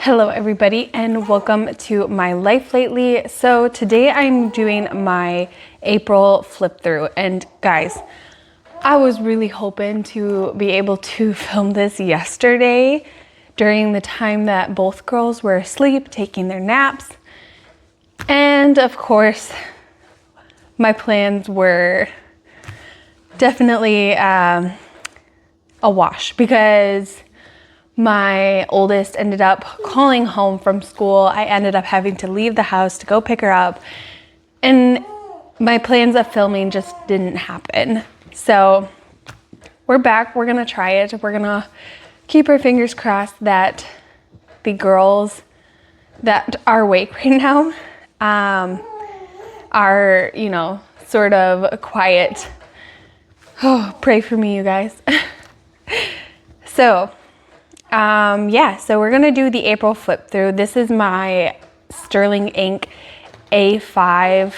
Hello everybody and welcome to my life lately. So today I'm doing my April flip through, and guys, I was really hoping to be able to film this yesterday during the time that both girls were asleep taking their naps, and of course my plans were definitely a wash because my oldest ended up calling home from school. I ended up having to leave the house to go pick her up, and my plans of filming just didn't happen. So we're back. We're gonna try it. We're gonna keep our fingers crossed that the girls that are awake right now are, you know, sort of quiet. Oh, pray for me, you guys. So so we're gonna do the April flip through. This is my Sterling Ink A5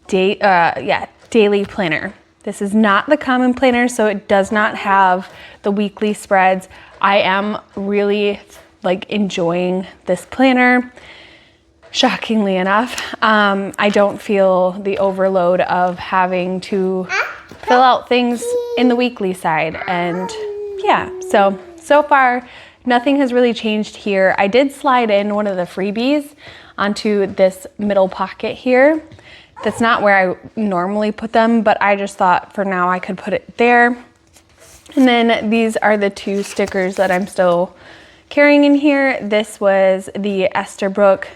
daily planner. This is not the common planner, so it does not have the weekly spreads. I am really enjoying this planner, shockingly enough. I don't feel the overload of having to fill out things in the weekly side, and yeah, so far, nothing has really changed here. I did slide in one of the freebies onto this middle pocket here. That's not where I normally put them, but I just thought for now I could put it there. And then these are the two stickers that I'm still carrying in here. This was the Esterbrook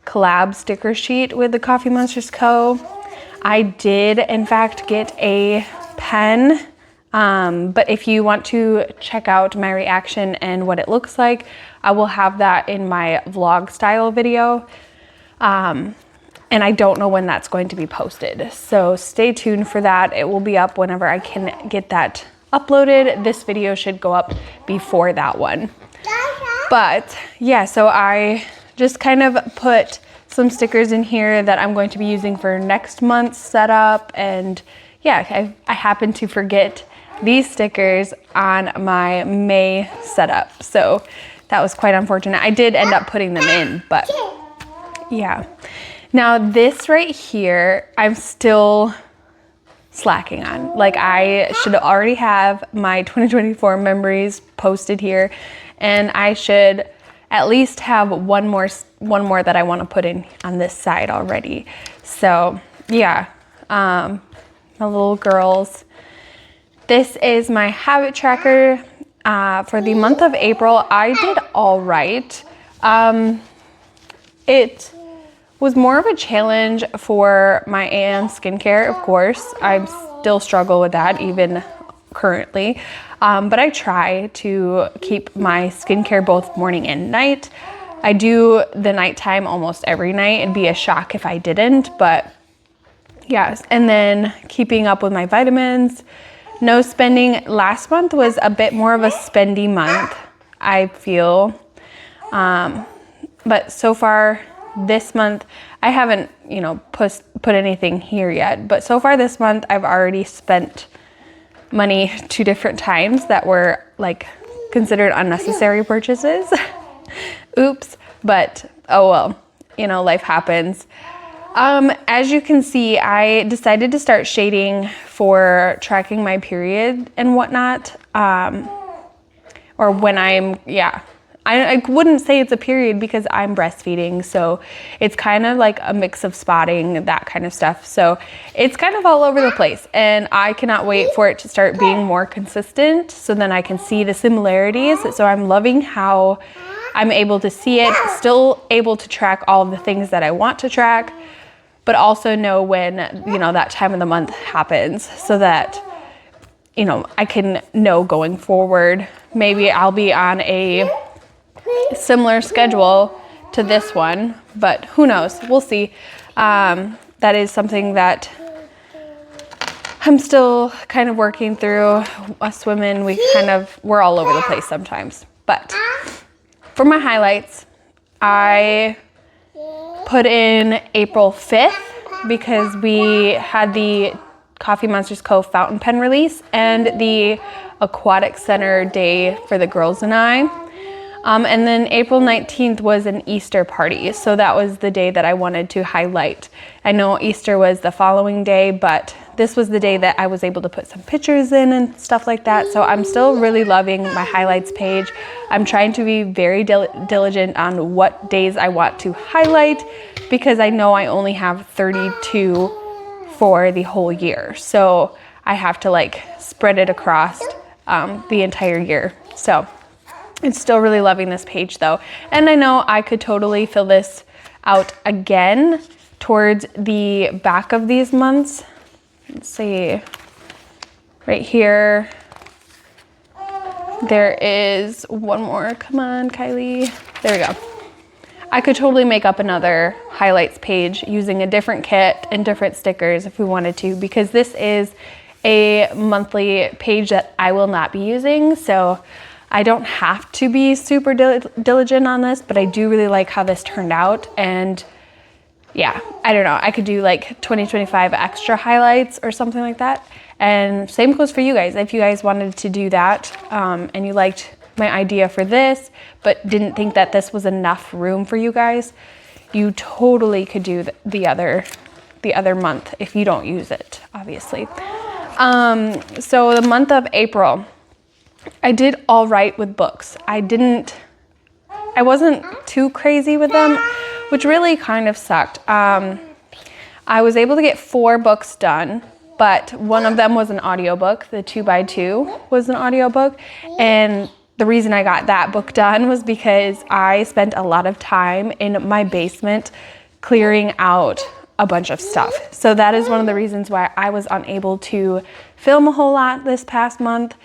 collab sticker sheet with the Coffee Monsters Co. I did, in fact, get a pen. But if you want to check out my reaction and what it looks like, I will have that in my vlog style video. And I don't know when that's going to be posted, so stay tuned for that. It will be up whenever I can get that uploaded. This video should go up before that one. But yeah, so I just kind of put some stickers in here that I'm going to be using for next month's setup. And yeah, I happened to forget these stickers on my May setup, so that was quite unfortunate. I did end up putting them in, but yeah. Now this right here, I'm still slacking on. Like, I should already have my 2024 memories posted here, and I should at least have one more that I want to put in on this side already. So yeah, my little girls. This is my habit tracker for the month of April. I did all right. It was more of a challenge for my AM skincare, of course. I still struggle with that even currently. But I try to keep my skincare both morning and night. I do the nighttime almost every night. It'd be a shock if I didn't, but yes. And then keeping up with my vitamins. No spending. Last month was a bit more of a spendy month, I feel. But so far this month, I haven't, put anything here yet. But so far this month, I've already spent money 2 different times that were considered unnecessary purchases. Oops. But oh well, life happens. As you can see, I decided to start shading for tracking my period and whatnot. Or when I wouldn't say it's a period because I'm breastfeeding. So it's kind of like a mix of spotting, that kind of stuff. So it's kind of all over the place, and I cannot wait for it to start being more consistent so then I can see the similarities. So I'm loving how I'm able to see it, still able to track all of the things that I want to track, but also know when, that time of the month happens so that, I can know going forward. Maybe I'll be on a similar schedule to this one, but who knows? We'll see. That is something that I'm still kind of working through. Us women, we're all over the place sometimes. But for my highlights, I put in April 5th because we had the Coffee Monsters Co. fountain pen release and the Aquatic Center day for the girls and I. And then April 19th was an Easter party. So that was the day that I wanted to highlight. I know Easter was the following day, but this was the day that I was able to put some pictures in and stuff like that. So I'm still really loving my highlights page. I'm trying to be very diligent on what days I want to highlight, because I know I only have 32 for the whole year. So I have to like spread it across the entire year. So I'm still really loving this page though. And I know I could totally fill this out again towards the back of these months. Let's see, right here, there is one more. Come on, Kylie. There we go. I could totally make up another highlights page using a different kit and different stickers if we wanted to, because this is a monthly page that I will not be using. So I don't have to be super diligent on this, but I do really like how this turned out. And yeah, I don't know, I could do like 2025 extra highlights or something like that. And same goes for you guys. If you guys wanted to do that and you liked my idea for this, but didn't think that this was enough room for you guys, you totally could do the other month if you don't use it, obviously. So the month of April, I did all right with books. I wasn't too crazy with them, which really kind of sucked. I was able to get 4 books done, but one of them was an audiobook. The 2x2 was an audiobook. And the reason I got that book done was because I spent a lot of time in my basement clearing out a bunch of stuff. So that is one of the reasons why I was unable to film a whole lot this past month.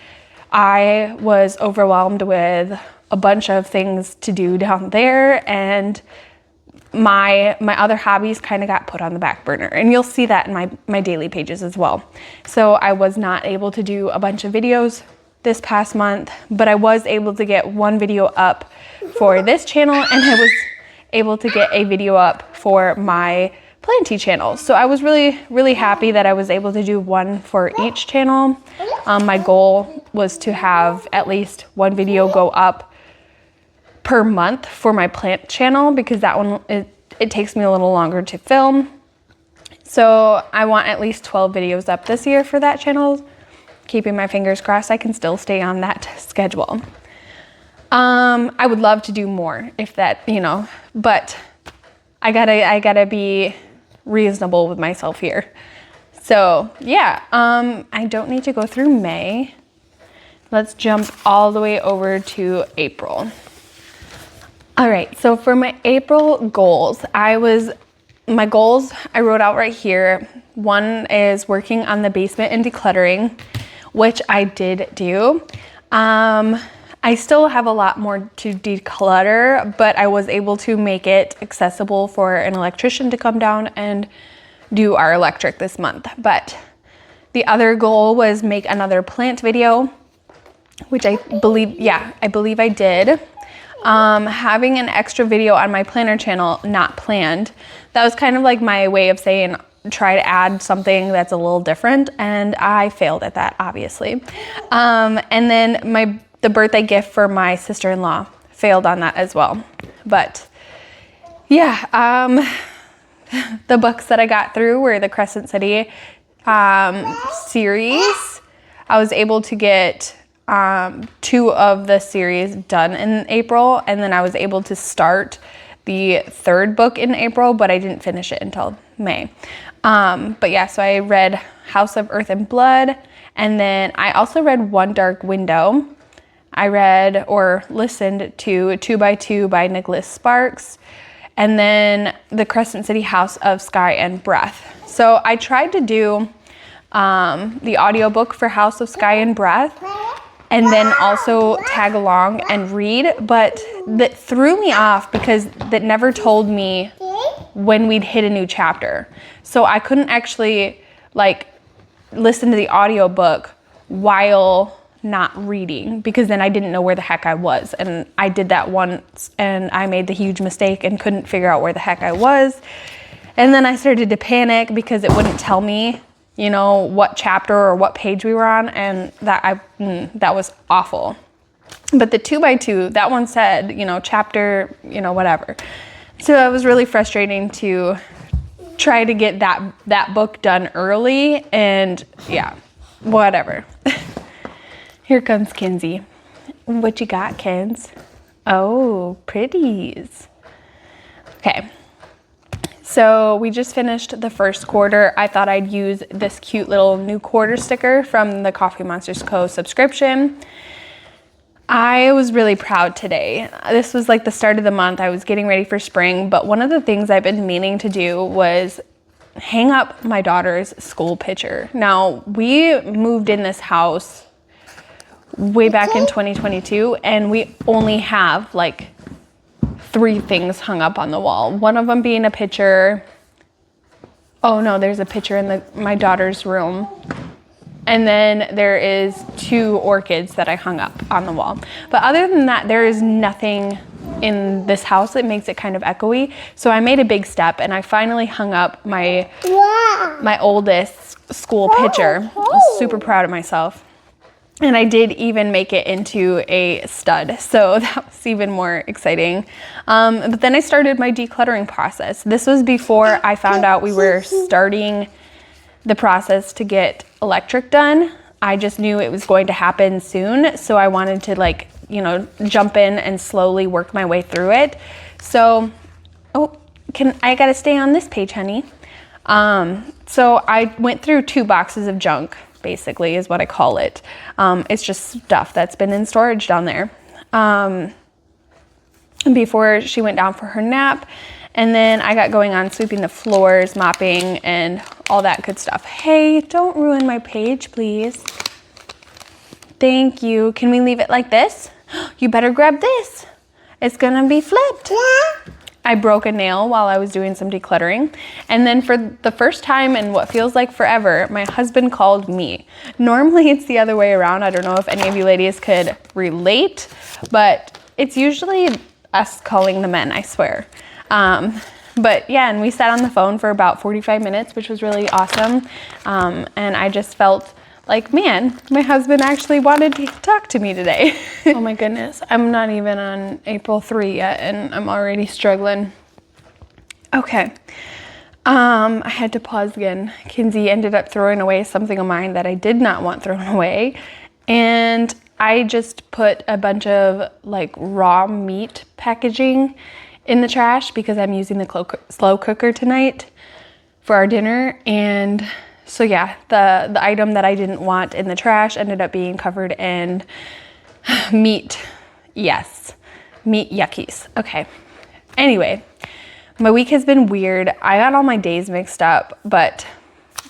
I was overwhelmed with a bunch of things to do down there, and my other hobbies kind of got put on the back burner, and you'll see that in my daily pages as well. So I was not able to do a bunch of videos this past month, but I was able to get one video up for this channel, and I was able to get a video up for my Planty channel. So I was really, really happy that I was able to do one for each channel. My goal was to have at least one video go up per month for my plant channel, because that one, it takes me a little longer to film. So I want at least 12 videos up this year for that channel. Keeping my fingers crossed I can still stay on that schedule. I would love to do more if that, but I gotta be reasonable with myself here. So yeah, I don't need to go through May. Let's jump all the way over to April. All right, so for my April goals, I wrote out right here. One is working on the basement and decluttering, which I did do. I still have a lot more to declutter, but I was able to make it accessible for an electrician to come down and do our electric this month. But the other goal was make another plant video, which I believe I did. Having an extra video on my planner channel, not planned. That was kind of like my way of saying, try to add something that's a little different, and I failed at that, obviously. And then the birthday gift for my sister-in-law, failed on that as well. But yeah, the books that I got through were the Crescent City series. I was able to get 2 of the series done in April, and then I was able to start the 3rd book in April, but I didn't finish it until May. But yeah, so I read House of Earth and Blood, and then I also read One Dark Window. I read or listened to 2x2 by Nicholas Sparks, and then the Crescent City House of Sky and Breath. So I tried to do the audiobook for House of Sky and Breath, and then also tag along and read, but that threw me off because that never told me when we'd hit a new chapter. So I couldn't actually listen to the audiobook while not reading, because then I didn't know where the heck I was. And I did that once and I made the huge mistake and couldn't figure out where the heck I was. And then I started to panic because it wouldn't tell me, what chapter or what page we were on, and that was awful. But the 2x2, that one said, you know, chapter, you know, whatever. So it was really frustrating to try to get that book done early, and yeah, whatever. Here comes Kinsey. What you got, Kins? Oh, pretties. Okay. So we just finished the first quarter. I thought I'd use this cute little new quarter sticker from the Coffee Monsters Co. subscription. I was really proud today. This was like the start of the month. I was getting ready for spring, but one of the things I've been meaning to do was hang up my daughter's school picture. Now, we moved in this house way back in 2022, and we only have like 3 things hung up on the wall. One of them being a picture. Oh no, there's a picture in my daughter's room. And then there is 2 orchids that I hung up on the wall. But other than that, there is nothing in this house that makes it kind of echoey. So I made a big step, and I finally hung up my oldest school picture. I was super proud of myself. And I did even make it into a stud, so that was even more exciting. But then I started my decluttering process. This was before I found out we were starting the process to get electric done. I just knew it was going to happen soon, so I wanted to, like, you know, jump in and slowly work my way through it. So, I gotta stay on this page, honey. So I went through 2 boxes of junk, basically, is what I call it. It's just stuff that's been in storage down there before she went down for her nap. And then I got going on sweeping the floors, mopping, and all that good stuff. Hey, don't ruin my page, please. Thank you. Can we leave it like this? You better grab this. It's gonna be flipped. Yeah. I broke a nail while I was doing some decluttering. And then for the first time in what feels like forever, my husband called me. Normally it's the other way around. I don't know if any of you ladies could relate, but it's usually us calling the men, I swear. But yeah, and we sat on the phone for about 45 minutes, which was really awesome. And I just felt like, man, my husband actually wanted to talk to me today. Oh my goodness, I'm not even on April 3 yet, and I'm already struggling. Okay, I had to pause again. Kinsey ended up throwing away something of mine that I did not want thrown away. And I just put a bunch of like raw meat packaging in the trash because I'm using the slow cooker tonight for our dinner. And so yeah, the item that I didn't want in the trash ended up being covered in meat. Yes, meat yuckies. Okay. Anyway, my week has been weird. I got all my days mixed up, but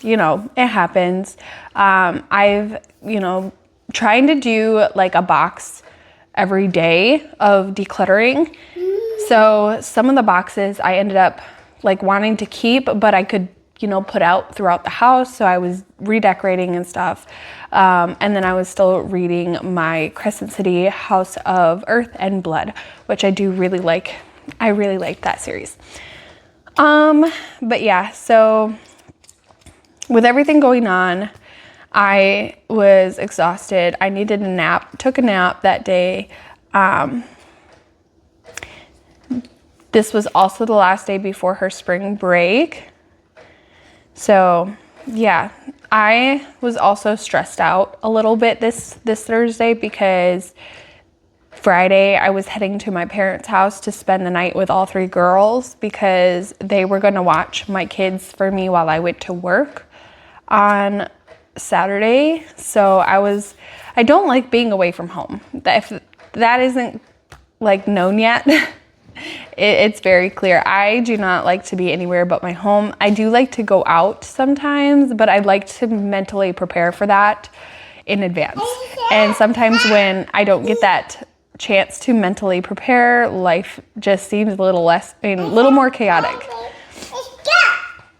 you know, it happens. I've, you know, trying to do like a box every day of decluttering. So some of the boxes I ended up like wanting to keep, but I could, you know, put out throughout the house. So I was redecorating and stuff. And then I was still reading my Crescent City House of Earth and Blood, which I do really like. I really like that series. But yeah, so with everything going on, I was exhausted. I needed a nap, took a nap that day. This was also the last day before her spring break. So yeah, I was also stressed out a little bit this Thursday because Friday I was heading to my parents' house to spend the night with all 3 girls because they were going to watch my kids for me while I went to work on Saturday. So I don't like being away from home. If that isn't like known yet, it's very clear. I do not like to be anywhere but my home. I do like to go out sometimes, but I like to mentally prepare for that in advance. And sometimes when I don't get that chance to mentally prepare, life just seems a little more chaotic.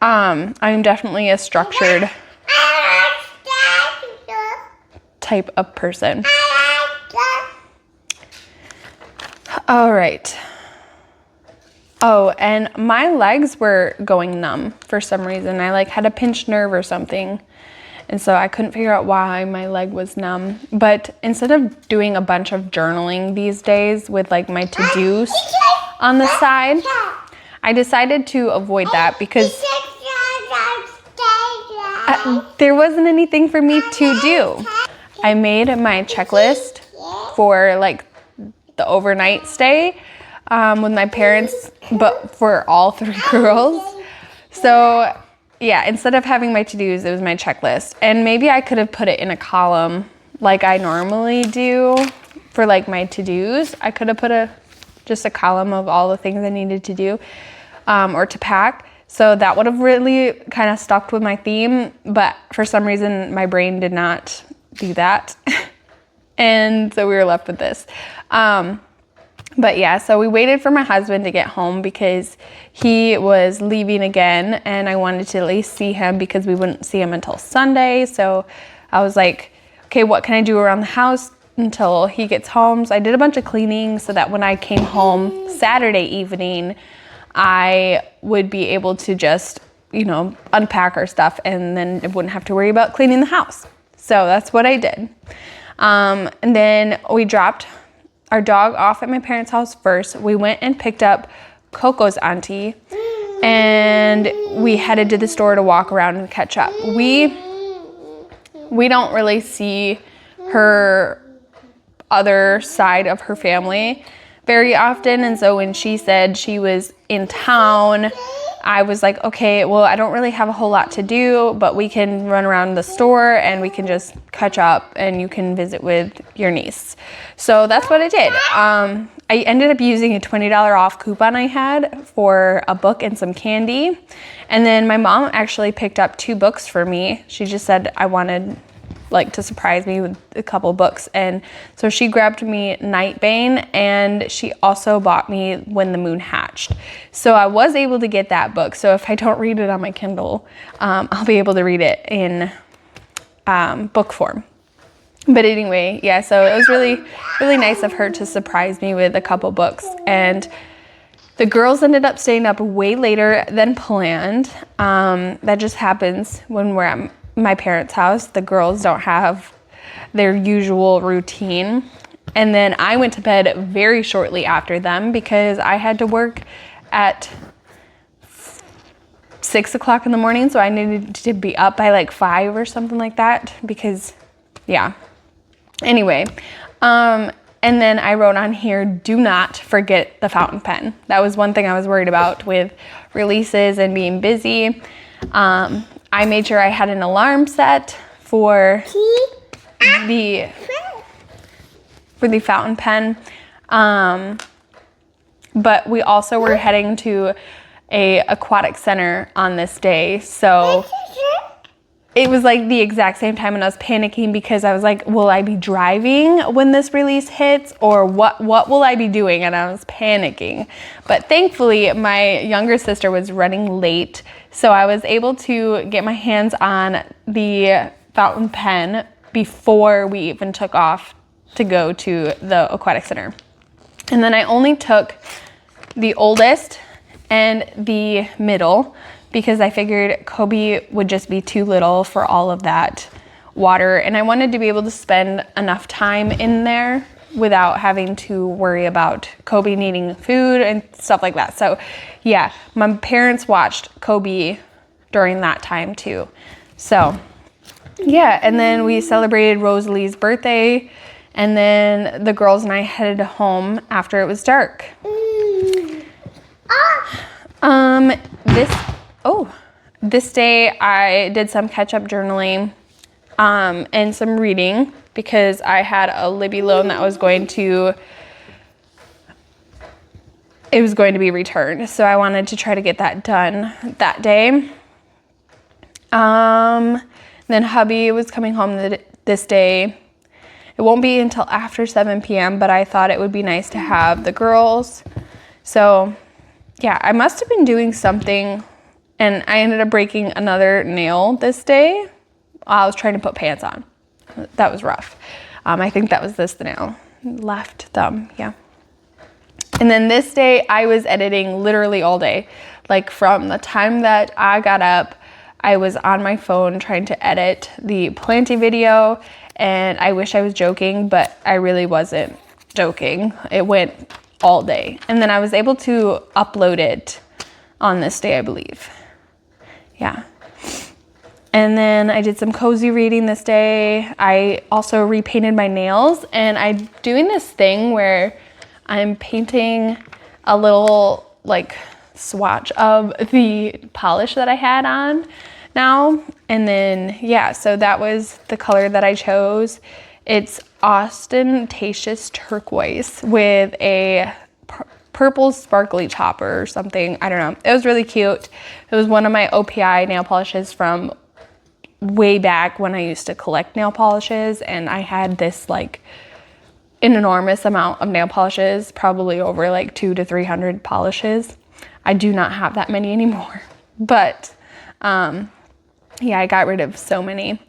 I'm definitely a structured type of person. All right. Oh, and my legs were going numb for some reason. I like had a pinched nerve or something. And so I couldn't figure out why my leg was numb. But instead of doing a bunch of journaling these days with like my to-dos on the side, I decided to avoid that because there wasn't anything for me to do. I made my checklist for like the overnight stay with my parents, but for all 3 girls. So yeah, instead of having my to-dos, it was my checklist. And maybe I could have put it in a column like I normally do for like my to-dos. I could have put just a column of all the things I needed to do or to pack. So that would have really kind of stuck with my theme. But for some reason, my brain did not do that. And so we were left with this. But yeah, so we waited for my husband to get home because he was leaving again and I wanted to at least see him because we wouldn't see him until Sunday. So I was like, okay, what can I do around the house until he gets home? So I did a bunch of cleaning so that when I came home Saturday evening, I would be able to just, unpack our stuff and then I wouldn't have to worry about cleaning the house. So that's what I did. And then we dropped our dog off at my parents' house first. We went and picked up Coco's auntie and we headed to the store to walk around and catch up. We don't really see her other side of her family very often. And so when she said she was in town, I was like, okay, well, I don't really have a whole lot to do, but we can run around the store and we can just catch up and you can visit with your niece. So that's what I did. I ended up using a $20 off coupon I had for a book and some candy. And then my mom actually picked up 2 books for me. She just said I wanted to surprise me with a couple books. And so she grabbed me Nightbane and she also bought me When the Moon Hatched. So I was able to get that book. So if I don't read it on my Kindle, I'll be able to read it in book form. But anyway, yeah, so it was really, really nice of her to surprise me with a couple books. And the girls ended up staying up way later than planned. That just happens when we're at my parents' house. The girls don't have their usual routine. And then I went to bed very shortly after them because I had to work at 6 o'clock in the morning. So I needed to be up by like 5 or something like that because, yeah. Anyway, and then I wrote on here, do not forget the fountain pen. That was one thing I was worried about with releases and being busy. I made sure I had an alarm set for the fountain pen. But we also were heading to a aquatic center on this day. So it was like the exact same time and I was panicking because I was like, will I be driving when this release hits or what will I be doing? And I was panicking. But thankfully my younger sister was running late. So I was able to get my hands on the fountain pen before we even took off to go to the aquatic center. And then I only took the oldest and the middle because I figured Kobe would just be too little for all of that water. And I wanted to be able to spend enough time in there without having to worry about Kobe needing food and stuff like that. So yeah, my parents watched Kobe during that time too. So yeah, and then we celebrated Rosalie's birthday and then the girls and I headed home after it was dark. This day I did some catch-up journaling and some reading because I had a Libby loan that was going to be returned. So I wanted to try to get that done that day. Then hubby was coming home this day. It won't be until after 7 p.m., but I thought it would be nice to have the girls. So yeah, I must have been doing something and I ended up breaking another nail this day. I was trying to put pants on. That was rough. I think that was the nail. Left thumb, yeah. And then this day I was editing literally all day. Like from the time that I got up I was on my phone trying to edit the planting video, and I wish I was joking, but I really wasn't joking. It went all day. And then I was able to upload it on this day, I believe. Yeah. And then I did some cozy reading this day. I also repainted my nails, and I'm doing this thing where I'm painting a little like swatch of the polish that I had on now. And then, yeah, so that was the color that I chose. It's ostentatious turquoise with a purple sparkly topper or something. I don't know. It was really cute. It was one of my OPI nail polishes from way back when I used to collect nail polishes, and I had this like an enormous amount of nail polishes, probably over like 200 to 300 polishes. I do not have that many anymore, but yeah, I got rid of so many.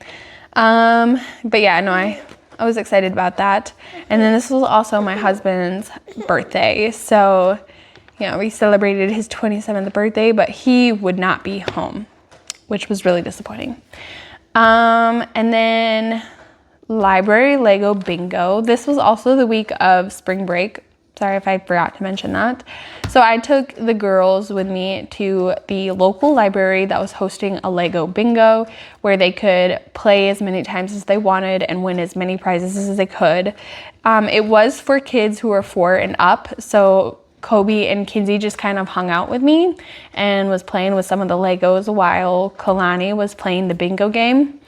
But yeah, no, I was excited about that. And then this was also my husband's birthday. So, you know, we celebrated his 27th birthday, but he would not be home, which was really disappointing. And then library Lego bingo. This was also the week of spring break. Sorry if I forgot to mention that. So I took the girls with me to the local library that was hosting a Lego bingo where they could play as many times as they wanted and win as many prizes as they could. It was for kids who were 4 and up. So Kobe and Kinsey just kind of hung out with me and was playing with some of the Legos while Kalani was playing the bingo game.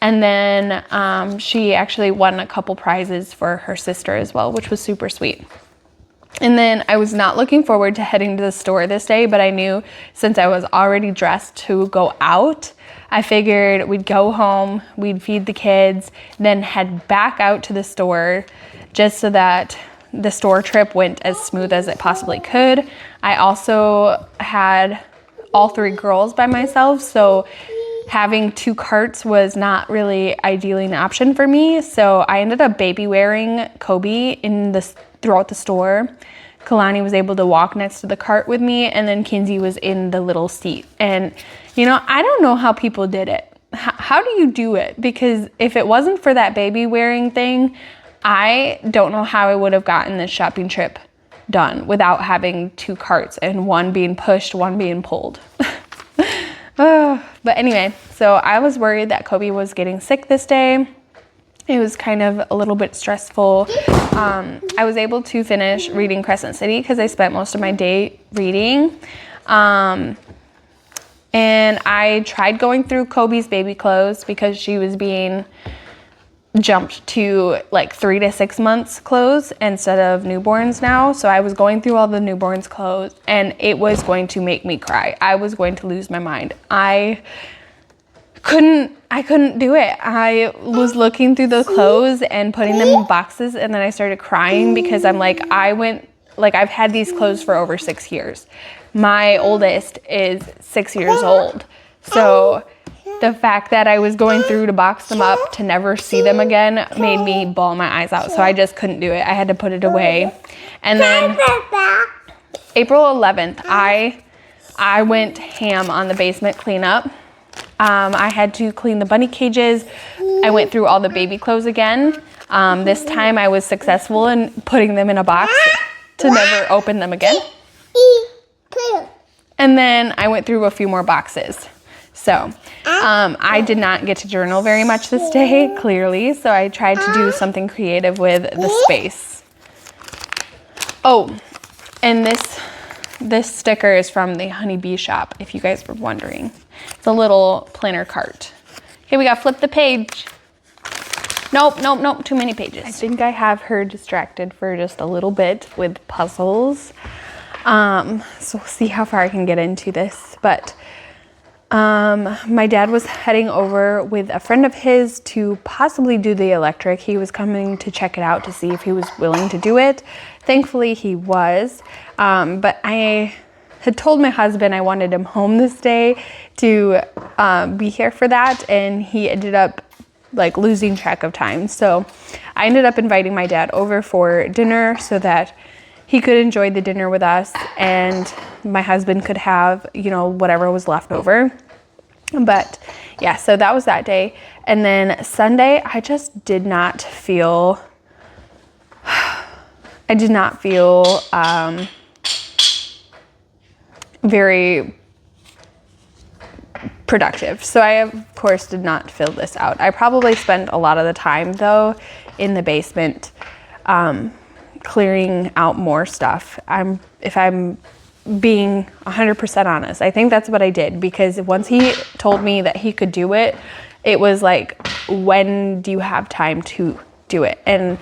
And then she actually won a couple prizes for her sister as well, which was super sweet. And then I was not looking forward to heading to the store this day, but I knew since I was already dressed to go out, I figured we'd go home, we'd feed the kids, then head back out to the store just so that the store trip went as smooth as it possibly could. I also had all 3 girls by myself, so having 2 carts was not really ideally an option for me. So I ended up baby wearing Kobe throughout the store. Kalani was able to walk next to the cart with me, and then Kinsey was in the little seat. And, you know, I don't know how people did it. How do you do it? Because if it wasn't for that baby wearing thing, I don't know how I would have gotten this shopping trip done without having 2 carts and one being pushed, one being pulled. But anyway, so I was worried that Kobe was getting sick this day. It was kind of a little bit stressful. I was able to finish reading Crescent City because I spent most of my day reading. And I tried going through Kobe's baby clothes because she was being jumped to like 3 to 6 months clothes instead of newborns now. So I was going through all the newborns clothes, and it was going to make me cry. I was going to lose my mind. I couldn't do it. I was looking through the clothes and putting them in boxes, and then I started crying because I'm like, I've had these clothes for over 6 years. My oldest is 6 years old. So the fact that I was going through to box them up to never see them again made me bawl my eyes out. So I just couldn't do it. I had to put it away. And then April 11th, I went ham on the basement cleanup. I had to clean the bunny cages. I went through all the baby clothes again. This time I was successful in putting them in a box to never open them again. And then I went through a few more boxes. So I did not get to journal very much this day, clearly. So I tried to do something creative with the space. Oh, and this sticker is from the Honeybee shop, if you guys were wondering. It's a little planner cart. Okay, we gotta flip the page. Nope, too many pages. I think I have her distracted for just a little bit with puzzles. So we'll see how far I can get into this. But my dad was heading over with a friend of his to possibly do the electric. He was coming to check it out to see if he was willing to do it. Thankfully he was, but I had told my husband I wanted him home this day to be here for that, and he ended up like losing track of time. So I ended up inviting my dad over for dinner so that he could enjoy the dinner with us and my husband could have, you know, whatever was left over. But yeah, so that was that day. And then Sunday, I just did not feel, very productive. So I, of course, did not fill this out. I probably spent a lot of the time, though, in the basement clearing out more stuff. If I'm being 100% honest, I think that's what I did, because once he told me that he could do it, it was like, when do you have time to do it? And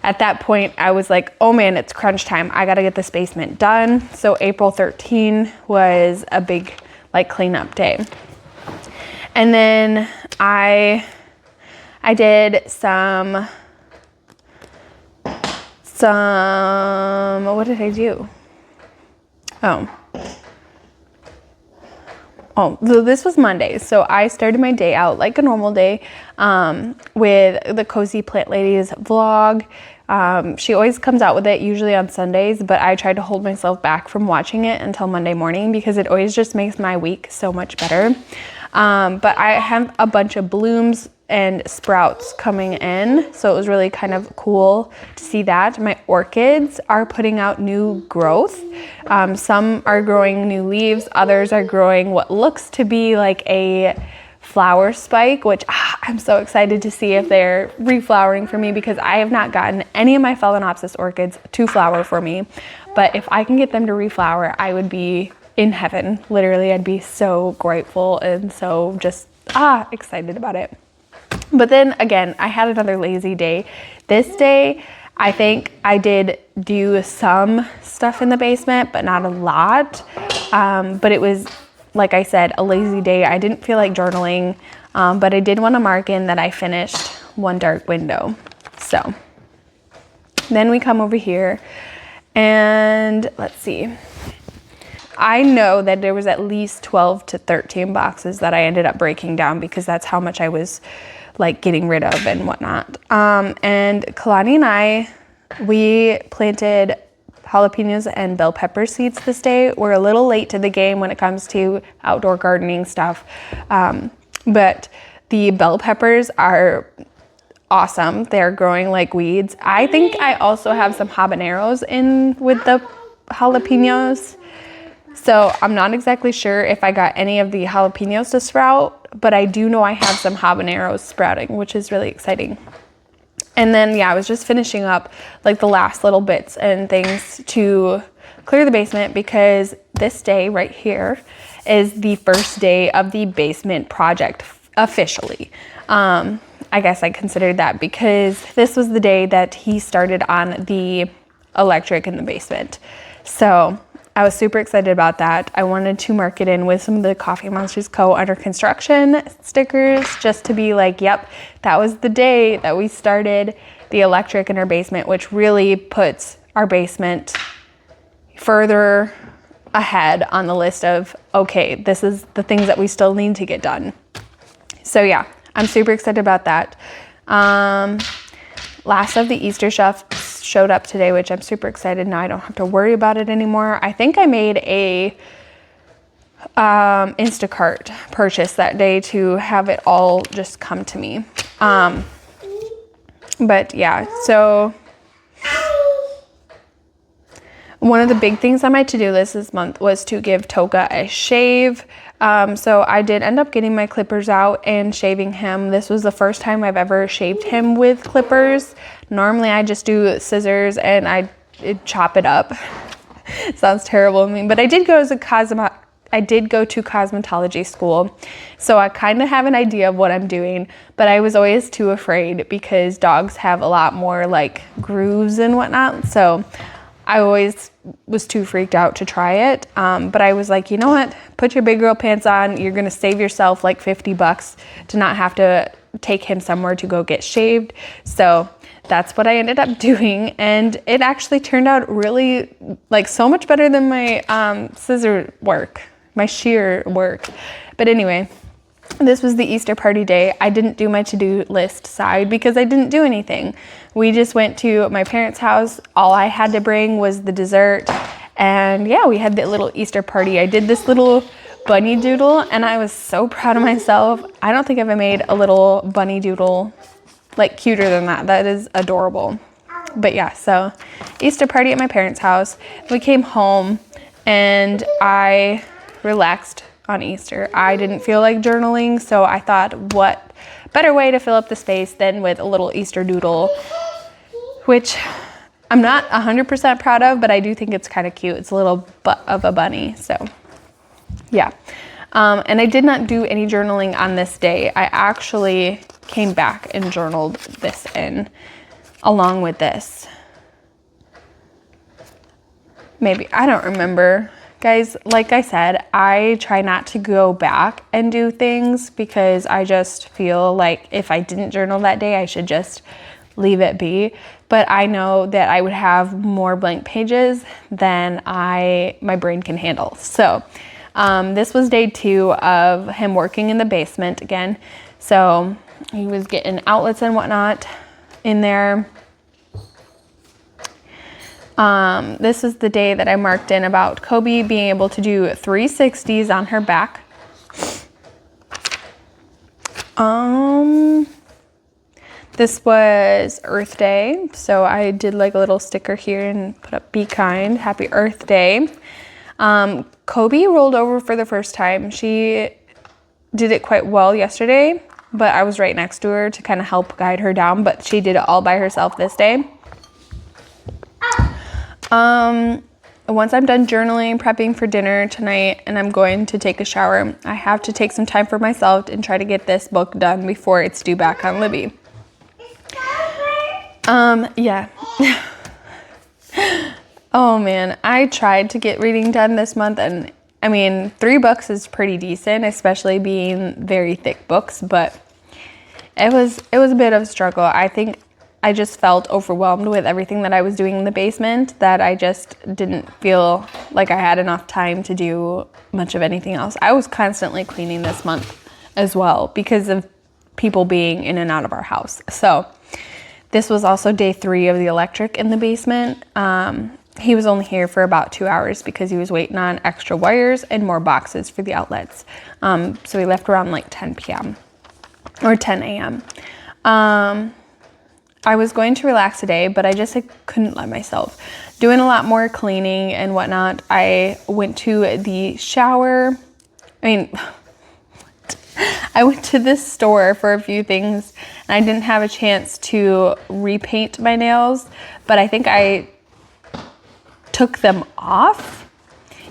at that point, I was like, oh man, it's crunch time. I got to get this basement done. So April 13 was a big like cleanup day. And then I did some, what did I do? Oh, so this was Monday. So I started my day out like a normal day with the Cozy Plant Ladies vlog. She always comes out with it usually on Sundays, but I tried to hold myself back from watching it until Monday morning because it always just makes my week so much better. But I have a bunch of blooms and sprouts coming in, so it was really kind of cool to see that. My orchids are putting out new growth. Some are growing new leaves, others are growing what looks to be like a flower spike, which I'm so excited to see if they're reflowering for me, because I have not gotten any of my Phalaenopsis orchids to flower for me. But if I can get them to reflower, I would be in heaven. Literally, I'd be so grateful and so just excited about it. But then again, I had another lazy day. This day, I think I did do some stuff in the basement, but not a lot. But it was, like I said, a lazy day. I didn't feel like journaling, but I did want to mark in that I finished one dark window. So then we come over here and let's see. I know that there was at least 12 to 13 boxes that I ended up breaking down because that's how much I was like getting rid of and whatnot. And Kalani and I, we planted jalapenos and bell pepper seeds this day. We're a little late to the game when it comes to outdoor gardening stuff. But the bell peppers are awesome. They're growing like weeds. I think I also have some habaneros in with the jalapenos. So I'm not exactly sure if I got any of the jalapenos to sprout, but I do know I have some habaneros sprouting, which is really exciting. And then, yeah, I was just finishing up like the last little bits and things to clear the basement, because this day right here is the first day of the basement project officially. I guess I considered that because this was the day that he started on the electric in the basement. So I was super excited about that. I wanted to mark it in with some of the Coffee Monsters Co. under construction stickers, just to be like, yep, that was the day that we started the electric in our basement, which really puts our basement further ahead on the list of, okay, this is the things that we still need to get done. So yeah, I'm super excited about that. Last of the Easter stuff showed up today, which I'm super excited. Now I don't have to worry about it anymore. I think I made a Instacart purchase that day to have it all just come to me. But yeah, so one of the big things on my to-do list this month was to give Toka a shave. So I did end up getting my clippers out and shaving him. This was the first time I've ever shaved him with clippers. Normally I just do scissors and I chop it up. Sounds terrible to me, but I did go to cosmetology school, so I kind of have an idea of what I'm doing, but I was always too afraid because dogs have a lot more like grooves and whatnot. So I always was too freaked out to try it. But I was like, you know what? Put your big girl pants on. You're going to save yourself like $50 to not have to take him somewhere to go get shaved. So that's what I ended up doing. And it actually turned out really like so much better than my scissor work, my shear work. But anyway, this was the Easter party day. I didn't do my to-do list side because I didn't do anything. We just went to my parents' house. All I had to bring was the dessert. And yeah, we had the little Easter party. I did this little bunny doodle, and I was so proud of myself. I don't think I've ever made a little bunny doodle like cuter than that. That is adorable. But yeah, so Easter party at my parents' house. We came home and I relaxed on Easter. I didn't feel like journaling, so I thought, what better way to fill up the space than with a little Easter doodle, which I'm not 100% proud of, but I do think it's kind of cute. It's a little butt of a bunny, so yeah. And I did not do any journaling on this day. I actually came back and journaled this in along with this. Maybe, I don't remember. Guys, like I said, I try not to go back and do things because I just feel like if I didn't journal that day, I should just leave it be. But I know that I would have more blank pages than my brain can handle. So this was day 2 of him working in the basement again. So he was getting outlets and whatnot in there. This is the day that I marked in about Kobe being able to do 360s on her back. This was Earth Day, so I did like a little sticker here and put up "Be kind, Happy Earth Day." Kobe rolled over for the first time. She did it quite well yesterday, but I was right next to her to kind of help guide her down, but she did it all by herself this day. Once I'm done journaling, prepping for dinner tonight, and I'm going to take a shower, I have to take some time for myself and try to get this book done before it's due back on Libby. Yeah. Oh man, I tried to get reading done this month, and I mean, 3 books is pretty decent, especially being very thick books, but it was a bit of a struggle. I think I just felt overwhelmed with everything that I was doing in the basement that I just didn't feel like I had enough time to do much of anything else. I was constantly cleaning this month as well because of people being in and out of our house. So this was also day 3 of the electric in the basement. He was only here for about 2 hours because he was waiting on extra wires and more boxes for the outlets. So he left around like 10 p.m. or 10 a.m. I was going to relax today, but I just couldn't let myself. Doing a lot more cleaning and whatnot. I went to the shower. I went to this store for a few things, and I didn't have a chance to repaint my nails, but I think I took them off.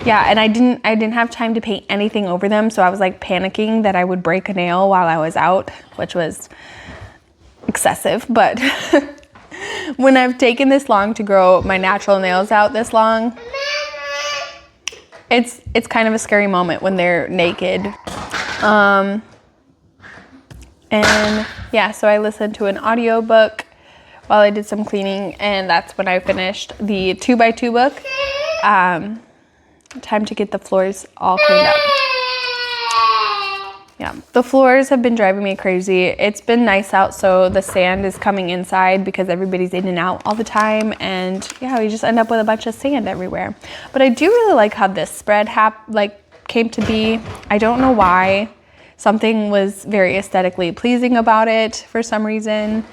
Yeah, and I didn't have time to paint anything over them, so I was like panicking that I would break a nail while I was out, which was excessive. But when I've taken this long to grow my natural nails out this long, it's kind of a scary moment when they're naked. And yeah, so I listened to an audiobook while I did some cleaning, and that's when I finished the 2x2 book. Time to get the floors all cleaned up. Yeah, the floors have been driving me crazy. It's been nice out, so the sand is coming inside because everybody's in and out all the time, and yeah, we just end up with a bunch of sand everywhere. But I do really like how this spread came to be. I don't know why. Something was very aesthetically pleasing about it for some reason,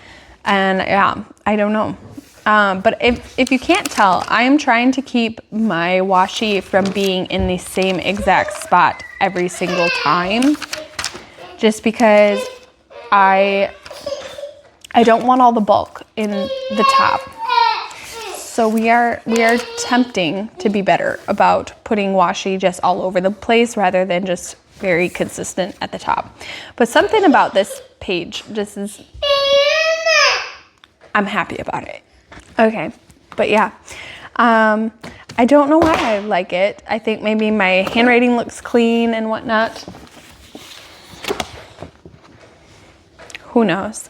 and yeah, I don't know. But if you can't tell, I am trying to keep my washi from being in the same exact spot every single time, just because I don't want all the bulk in the top. So we are attempting to be better about putting washi just all over the place rather than just very consistent at the top. But something about this page just is, I'm happy about it. Okay, but yeah, I don't know why I like it. I think maybe my handwriting looks clean and whatnot. Who knows?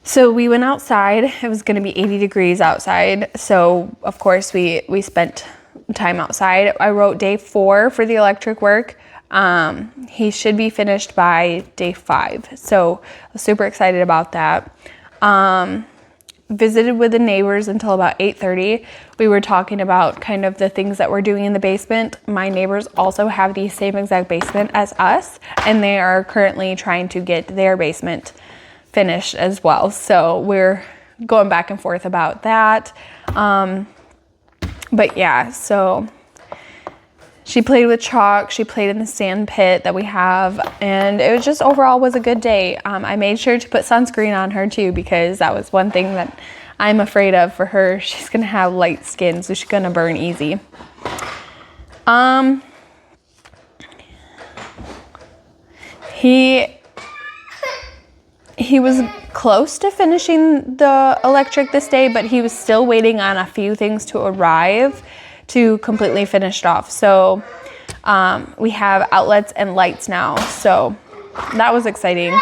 So we went outside. It was going to be 80 degrees outside. So of course we spent time outside. I wrote day 4 for the electric work. He should be finished by day 5. So I was super excited about that. visited with the neighbors until about 8:30. We were talking about kind of the things that we're doing in the basement. My neighbors also have the same exact basement as us, and they are currently trying to get their basement finished as well. So we're going back and forth about that. But yeah, so she played with chalk, she played in the sand pit that we have, and it was just overall was a good day. I made sure to put sunscreen on her too, because that was one thing that I'm afraid of for her. She's gonna have light skin, so she's gonna burn easy. He was close to finishing the electric this day, but he was still waiting on a few things to arrive to completely finish it off. So we have outlets and lights now, so that was exciting.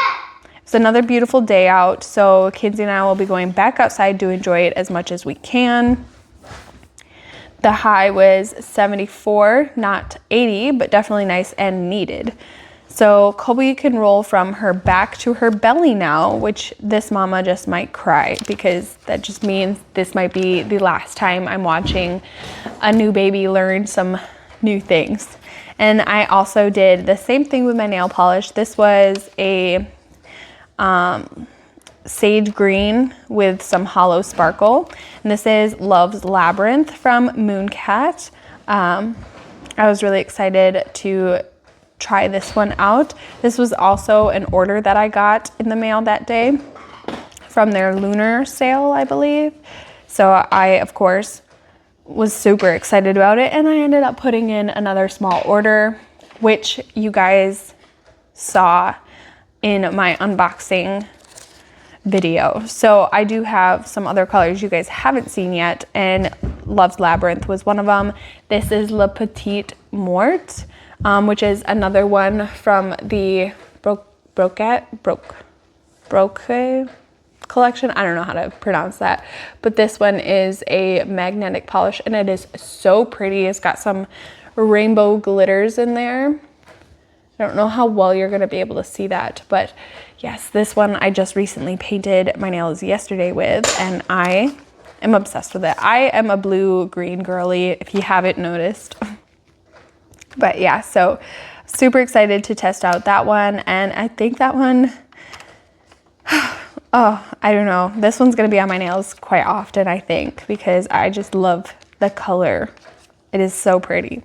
It's another beautiful day out, so Kinsey and I will be going back outside to enjoy it as much as we can. The high was 74, not 80, but definitely nice and needed. So Colby can roll from her back to her belly now, which this mama just might cry, because that just means this might be the last time I'm watching a new baby learn some new things. And I also did the same thing with my nail polish. This was a sage green with some hollow sparkle. And this is Love's Labyrinth from Mooncat. I was really excited to try this one out. This was also an order that I got in the mail that day from their lunar sale, I believe. So I, of course, was super excited about it, and I ended up putting in another small order, which you guys saw in my unboxing video. So I do have some other colors you guys haven't seen yet, and Love's Labyrinth was one of them. This is Le Petit Mort, which is another one from the Broke collection. I don't know how to pronounce that, but this one is a magnetic polish, and it is so pretty. It's got some rainbow glitters in there. I don't know how well you're gonna be able to see that, but yes, this one I just recently painted my nails yesterday with, and I am obsessed with it. I am a blue-green girly, if you haven't noticed. But yeah, so super excited to test out that one, and I think that one, oh, I don't know. This one's gonna be on my nails quite often, I think, because I just love the color. It is so pretty.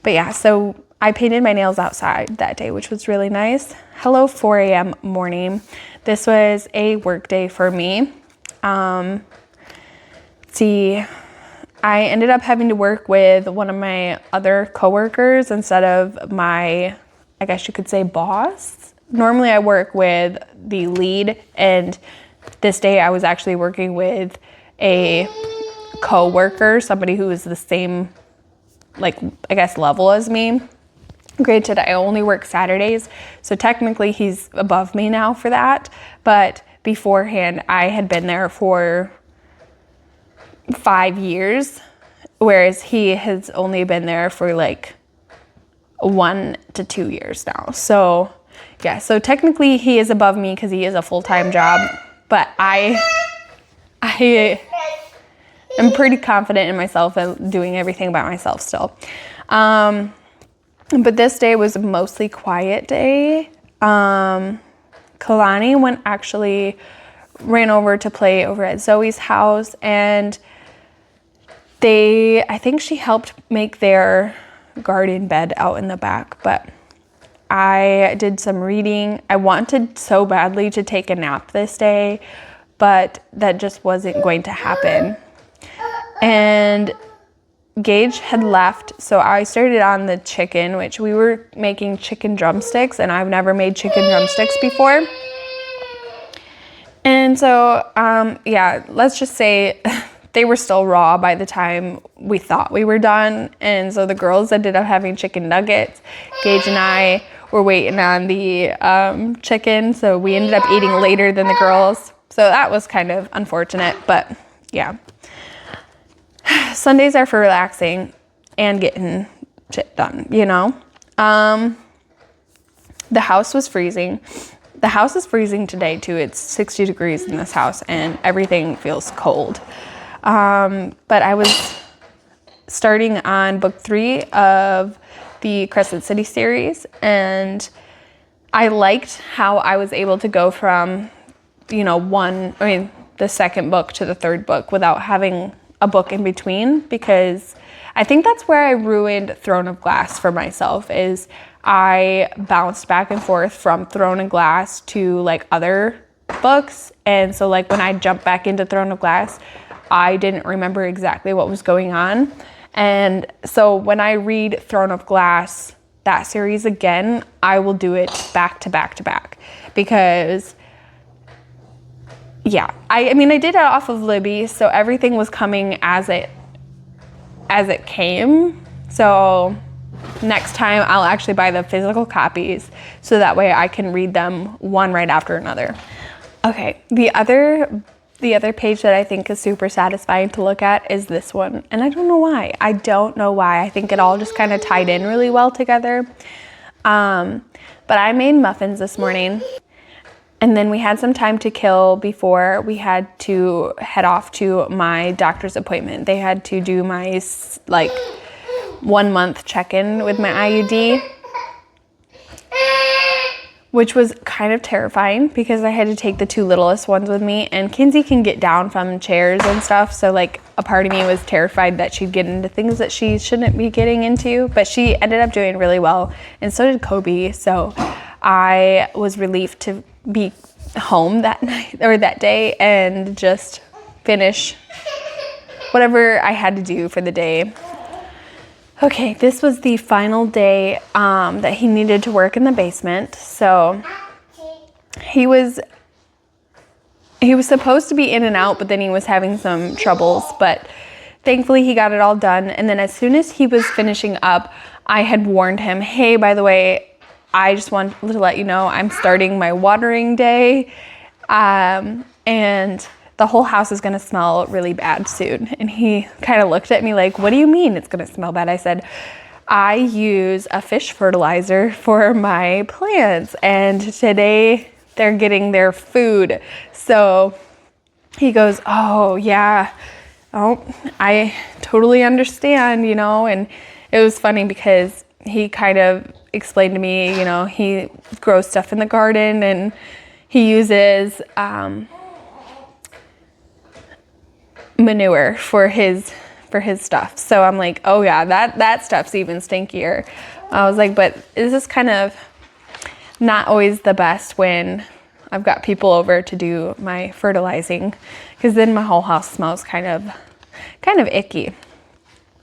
But yeah, so I painted my nails outside that day, which was really nice. Hello 4 a.m. morning. This was a work day for me. See, I ended up having to work with one of my other coworkers instead of my, I guess you could say, boss. Normally I work with the lead, and this day I was actually working with a coworker, somebody who is the same, like, I guess, level as me. Granted, I only work Saturdays, so technically he's above me now for that, but beforehand I had been there for 5 years, whereas he has only been there for like 1 to 2 years now. So yeah, so technically he is above me because he is a full-time job, but I am pretty confident in myself and doing everything by myself still. But this day was a mostly quiet day. Kalani ran over to play over at Zoe's house, and I think she helped make their garden bed out in the back, but I did some reading. I wanted so badly to take a nap this day, but that just wasn't going to happen. And Gage had left, so I started on the chicken, which we were making chicken drumsticks, and I've never made chicken drumsticks before. And so, yeah, let's just say they were still raw by the time we thought we were done. And so the girls ended up having chicken nuggets. Gage and I were waiting on the chicken, so we ended up eating later than the girls. So that was kind of unfortunate, but yeah. Sundays are for relaxing and getting shit done, you know? The house was freezing. the house is freezing today too. It's 60 degrees in this house and everything feels cold. But I was starting on book 3 of the Crescent City series, and I liked how I was able to go from, the second book to the third book without having a book in between, because I think that's where I ruined Throne of Glass for myself, is I bounced back and forth from Throne of Glass to like other books. And so like when I jumped back into Throne of Glass, I didn't remember exactly what was going on. And so when I read Throne of Glass, that series again, I will do it back to back to back, because I did it off of Libby, so everything was coming as it came. So next time I'll actually buy the physical copies so that way I can read them one right after another. Okay, the other page that I think is super satisfying to look at is this one. And I don't know why. I think it all just kind of tied in really well together. But I made muffins this morning. And then we had some time to kill before we had to head off to my doctor's appointment. They had to do my 1 month check-in with my IUD, which was kind of terrifying because I had to take the 2 littlest ones with me, and Kinsey can get down from chairs and stuff. So like a part of me was terrified that she'd get into things that she shouldn't be getting into, but she ended up doing really well, and so did Kobe. So I was relieved to be home that night or that day and just finish whatever I had to do for the day. Okay, this was the final day that he needed to work in the basement. So he was supposed to be in and out, but then he was having some troubles, but thankfully he got it all done. And then as soon as he was finishing up, I had warned him, hey, by the way, I just wanted to let you know I'm starting my watering day, and the whole house is going to smell really bad soon. And he kind of looked at me like, what do you mean it's going to smell bad? I said, I use a fish fertilizer for my plants, and today they're getting their food. So he goes, oh yeah, oh, I totally understand, and it was funny because he kind of explained to me, he grows stuff in the garden and he uses manure for his stuff. So I'm like, oh yeah, that stuff's even stinkier. I was like, but this is kind of not always the best when I've got people over to do my fertilizing, because then my whole house smells kind of icky.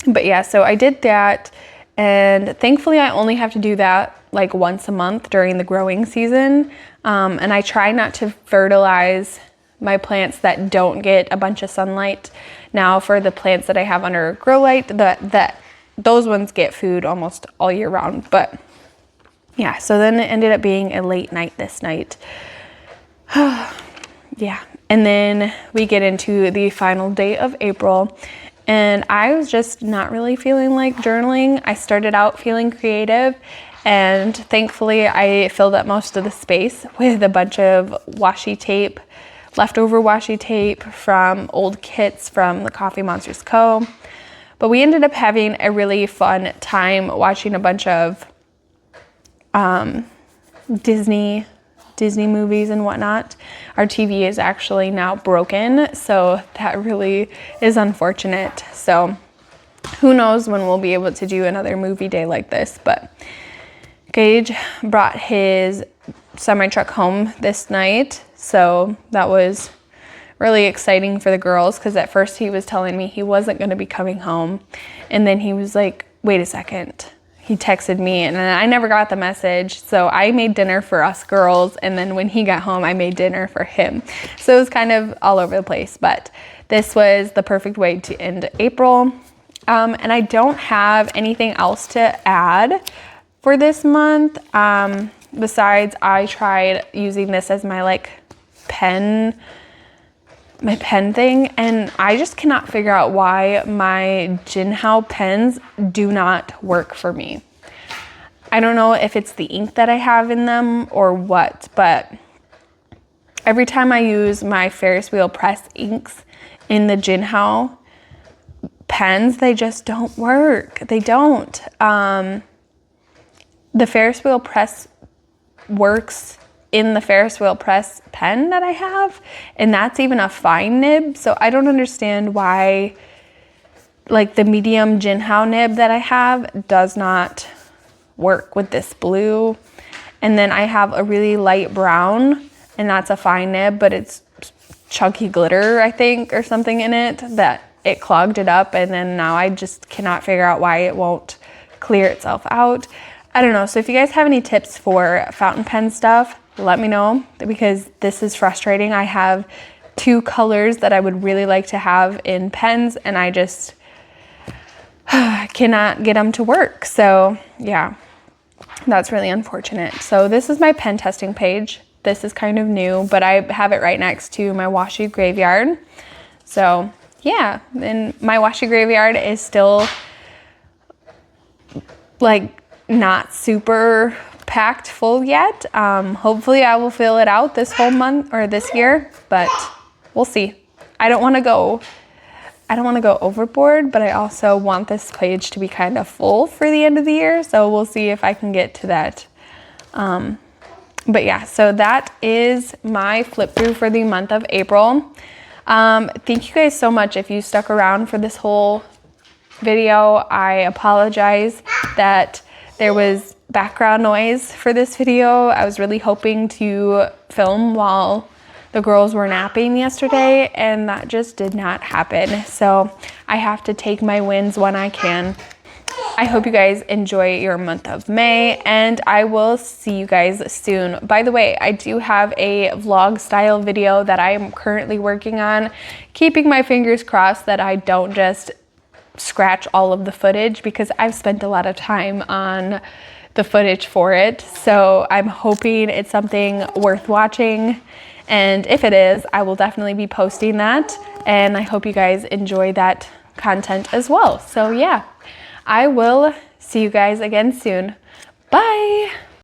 But yeah, so I did that. And thankfully I only have to do that like once a month during the growing season. And I try not to fertilize my plants that don't get a bunch of sunlight. Now for the plants that I have under grow light, those ones get food almost all year round. But yeah, so then it ended up being a late night this night. Yeah, and then we get into the final day of April. And I was just not really feeling like journaling. I started out feeling creative, and thankfully I filled up most of the space with a bunch of washi tape, leftover washi tape from old kits from the Coffee Monsters Co. But we ended up having a really fun time watching a bunch of Disney movies and whatnot. Our TV is actually now broken, so that really is unfortunate. So who knows when we'll be able to do another movie day like this. But Gage brought his semi-truck home this night, so that was really exciting for the girls, because at first he was telling me he wasn't going to be coming home, and then he was like, wait a second. He texted me, and I never got the message. So I made dinner for us girls, and then when he got home, I made dinner for him. So it was kind of all over the place, but this was the perfect way to end April. And I don't have anything else to add for this month. Besides, I tried using this as my pen thing, and I just cannot figure out why my Jinhao pens do not work for me. I don't know if it's the ink that I have in them or what, but every time I use my Ferris wheel press inks in the Jinhao pens, they just don't work. They don't. The Ferris wheel press works in the Ferris wheel press pen that I have, and that's even a fine nib. So I don't understand why like the medium Jinhao nib that I have does not work with this blue. And then I have a really light brown, and that's a fine nib, but it's chunky glitter, I think, or something in it that it clogged it up, and then now I just cannot figure out why it won't clear itself out. I don't know. So if you guys have any tips for fountain pen stuff, let me know, because this is frustrating. I have 2 colors that I would really like to have in pens, and I just cannot get them to work. So yeah, that's really unfortunate. So this is my pen testing page. This is kind of new, but I have it right next to my washi graveyard. So yeah, and my washi graveyard is still like not super packed full yet. Hopefully I will fill it out this whole month or this year, but we'll see. I don't want to go overboard, but I also want this page to be kind of full for the end of the year. So we'll see if I can get to that. But yeah, so that is my flip through for the month of April. Thank you guys so much if you stuck around for this whole video. I apologize that there was background noise for this video. I was really hoping to film while the girls were napping yesterday, and that just did not happen. So I have to take my wins when I can. I hope you guys enjoy your month of May, and I will see you guys soon. By the way, I do have a vlog style video that I'm currently working on, keeping my fingers crossed that I don't just scratch all of the footage, because I've spent a lot of time on the footage for it. So I'm hoping it's something worth watching. And if it is, I will definitely be posting that. And I hope you guys enjoy that content as well. So yeah, I will see you guys again soon. Bye.